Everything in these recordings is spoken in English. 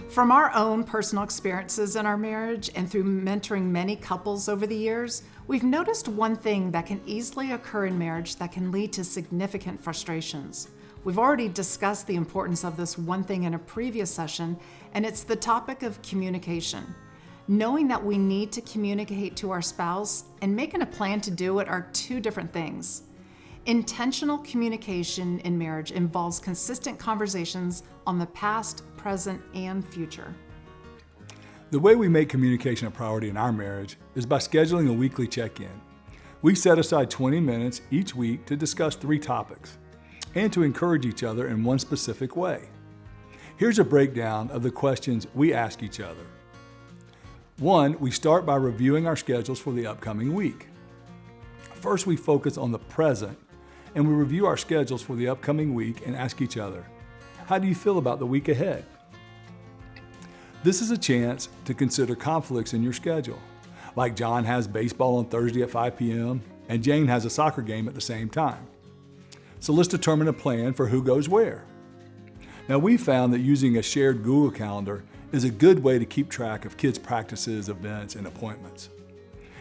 From our own personal experiences in our marriage and through mentoring many couples over the years, we've noticed one thing that can easily occur in marriage that can lead to significant frustrations. We've already discussed the importance of this one thing in a previous session, and it's the topic of communication. Knowing that we need to communicate to our spouse and making a plan to do it are two different things. Intentional communication in marriage involves consistent conversations on the past, present, and future. The way we make communication a priority in our marriage is by scheduling a weekly check-in. We set aside 20 minutes each week to discuss 3 topics and to encourage each other in one specific way. Here's a breakdown of the questions we ask each other. 1, we start by reviewing our schedules for the upcoming week. First, we focus on the present and we review our schedules for the upcoming week and ask each other, how do you feel about the week ahead? This is a chance to consider conflicts in your schedule, like John has baseball on Thursday at 5 p.m. and Jane has a soccer game at the same time. So let's determine a plan for who goes where. Now, we found that using a shared Google Calendar is a good way to keep track of kids' practices, events, and appointments.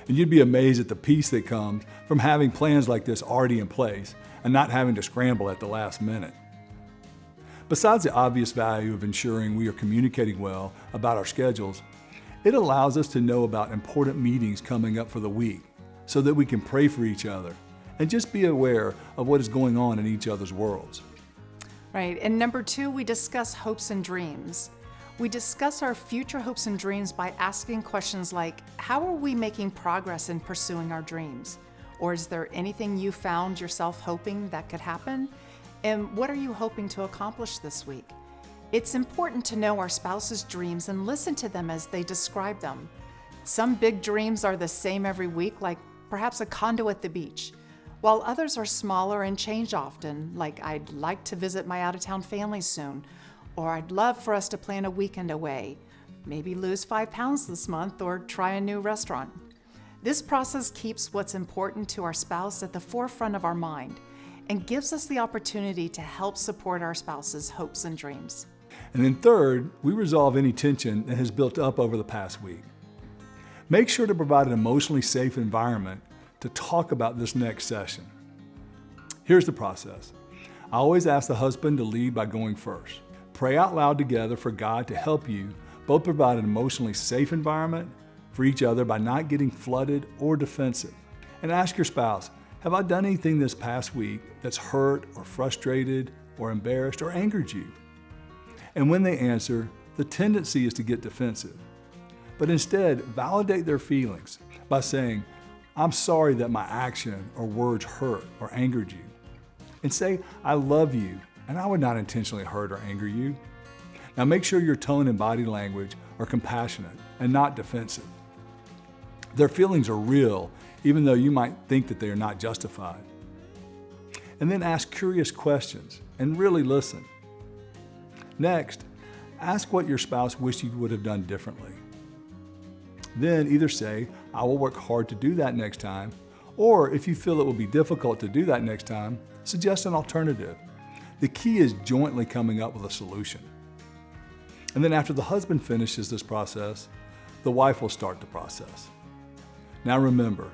And you'd be amazed at the peace that comes from having plans like this already in place and not having to scramble at the last minute. Besides the obvious value of ensuring we are communicating well about our schedules, it allows us to know about important meetings coming up for the week so that we can pray for each other and just be aware of what is going on in each other's worlds. Right, and number 2, we discuss hopes and dreams. We discuss our future hopes and dreams by asking questions like, how are we making progress in pursuing our dreams? Or is there anything you found yourself hoping that could happen? And what are you hoping to accomplish this week? It's important to know our spouse's dreams and listen to them as they describe them. Some big dreams are the same every week, like perhaps a condo at the beach, while others are smaller and change often, like I'd like to visit my out-of-town family soon, or I'd love for us to plan a weekend away, maybe lose 5 pounds this month or try a new restaurant. This process keeps what's important to our spouse at the forefront of our mind and gives us the opportunity to help support our spouse's hopes and dreams. And then third, we resolve any tension that has built up over the past week. Make sure to provide an emotionally safe environment to talk about this next session. Here's the process. I always ask the husband to lead by going first. Pray out loud together for God to help you both provide an emotionally safe environment for each other by not getting flooded or defensive. And ask your spouse, have I done anything this past week that's hurt or frustrated or embarrassed or angered you? And when they answer, the tendency is to get defensive. But instead, validate their feelings by saying, I'm sorry that my action or words hurt or angered you. And say, I love you, and I would not intentionally hurt or anger you. Now make sure your tone and body language are compassionate and not defensive. Their feelings are real, even though you might think that they are not justified. And then ask curious questions and really listen. Next, ask what your spouse wished you would have done differently. Then either say, I will work hard to do that next time, or if you feel it will be difficult to do that next time, suggest an alternative. The key is jointly coming up with a solution. And then after the husband finishes this process, the wife will start the process. Now remember,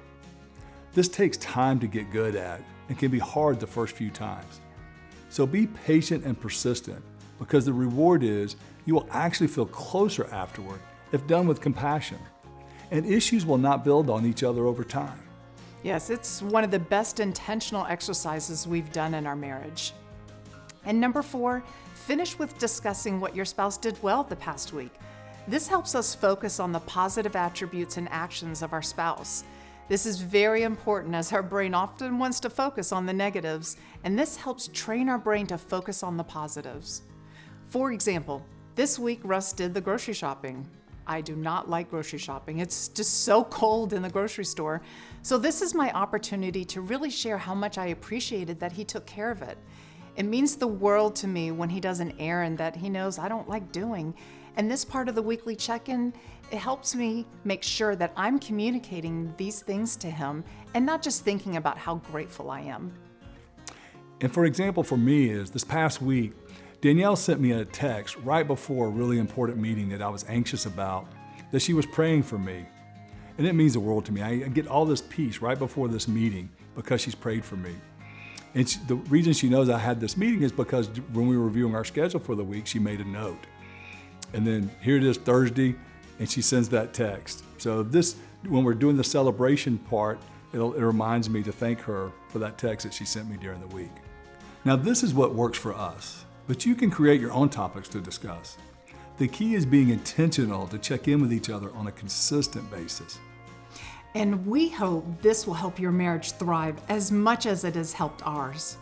this takes time to get good at and can be hard the first few times. So be patient and persistent, because the reward is you will actually feel closer afterward if done with compassion. And issues will not build on each other over time. Yes, it's one of the best intentional exercises we've done in our marriage. And number 4, finish with discussing what your spouse did well the past week. This helps us focus on the positive attributes and actions of our spouse. This is very important as our brain often wants to focus on the negatives, and this helps train our brain to focus on the positives. For example, this week Russ did the grocery shopping. I do not like grocery shopping. It's just so cold in the grocery store. So this is my opportunity to really share how much I appreciated that he took care of it. It means the world to me when he does an errand that he knows I don't like doing. And this part of the weekly check-in, it helps me make sure that I'm communicating these things to him and not just thinking about how grateful I am. And for example, for me is this past week, Danielle sent me a text right before a really important meeting that I was anxious about, that she was praying for me. And it means the world to me. I get all this peace right before this meeting because she's prayed for me. And the reason she knows I had this meeting is because when we were reviewing our schedule for the week, she made a note. And then here it is Thursday, and she sends that text. So when we're doing the celebration part, it reminds me to thank her for that text that she sent me during the week. Now, this is what works for us, but you can create your own topics to discuss. The key is being intentional to check in with each other on a consistent basis. And we hope this will help your marriage thrive as much as it has helped ours.